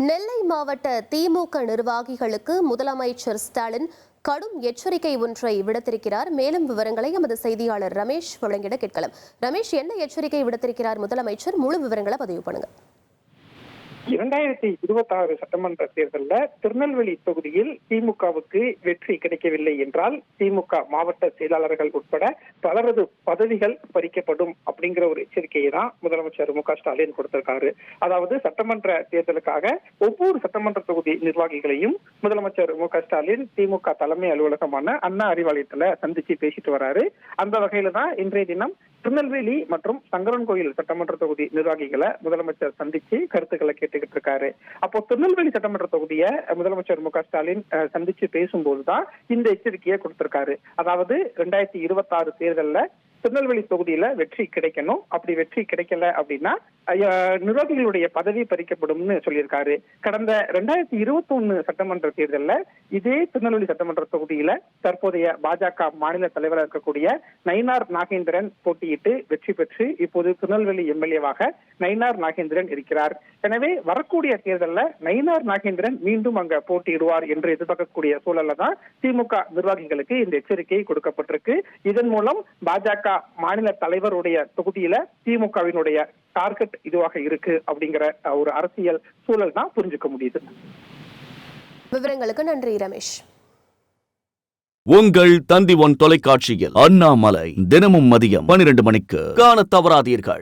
நெல்லை மாவட்ட திமுக நிர்வாகிகளுக்கு முதலமைச்சர் ஸ்டாலின் கடும் எச்சரிக்கை ஒன்றை விடுத்திருக்கிறார். மேலும் விவரங்களை எமது செய்தியாளர் ரமேஷ் வழங்கிட கேட்கலாம். ரமேஷ், என்ன எச்சரிக்கை விடுத்திருக்கிறார் முதலமைச்சர்? முழு விவரங்களை பதிவு பண்ணுங்க. 2026 சட்டமன்ற தேர்தலில் திருநெல்வேலி தொகுதியில் திமுகவுக்கு வெற்றி கிடைக்கவில்லை என்றால் திமுக மாவட்ட செயலாளர்கள் உட்பட பலரது பதவிகள் பறிக்கப்படும் அப்படிங்கிற ஒரு எச்சரிக்கையை தான் முதலமைச்சர் மு க ஸ்டாலின் கொடுத்திருக்காரு. அதாவது சட்டமன்ற தேர்தலுக்காக ஒவ்வொரு சட்டமன்ற தொகுதி நிர்வாகிகளையும் முதலமைச்சர் மு க ஸ்டாலின் திமுக தலைமை அலுவலகமான அண்ணா அறிவாலயத்துல சந்திச்சு பேசிட்டு வராரு. அந்த வகையில தான் இன்றைய தினம் திருநெல்வேலி மற்றும் சங்கரன்கோயில் சட்டமன்ற தொகுதி நிர்வாகிகளை முதலமைச்சர் சந்திச்சு கருத்துக்களை கேட்டுக்கிட்டு இருக்காரு. அப்போ திருநெல்வேலி சட்டமன்ற தொகுதியை முதலமைச்சர் மு க ஸ்டாலின் சந்திச்சு பேசும்போதுதான் இந்த எச்சரிக்கையை கொடுத்திருக்காரு. அதாவது 2026 தேர்தல்ல திருநெல்வேலி தொகுதியில வெற்றி கிடைக்கணும். அப்படி வெற்றி கிடைக்கல அப்படின்னா நிர்வாகிகளுடைய பதவி பறிக்கப்படும்னு சொல்லியிருக்காரு. கடந்த 2021 சட்டமன்ற தேர்தல்ல இதே திருநெல்வேலி சட்டமன்ற தொகுதியில தற்போதைய பாஜக மாநில தலைவராக இருக்கக்கூடிய நயினார் நாகேந்திரன் போட்டியிட்டு வெற்றி பெற்று இப்போது திருநெல்வேலி எம்எல்ஏவாக நயினார் நாகேந்திரன் இருக்கிறார். எனவே வரக்கூடிய தேர்தலில் நயினார் நாகேந்திரன் மீண்டும் அங்க போட்டியிடுவார் என்று எதிர்பார்க்கக்கூடிய சூழல்ல தான் திமுக நிர்வாகிகளுக்கு இந்த எச்சரிக்கை கொடுக்கப்பட்டிருக்கு. இதன் மூலம் பாஜக மாநில தலைவருடைய தொகுதியில திமுகவினுடைய டார்கெட் இதுவாக இருக்கு அப்படிங்கிற ஒரு அரசியல் சூழல் தான் புரிஞ்சுக்க முடியுது. விவரங்களுக்கு நன்றி ரமேஷ். உங்கள் தந்தி ஒன் தொலைக்காட்சியில் அண்ணாமலை தினமும் மதியம் 12 மணிக்கு காண தவறாதீர்கள்.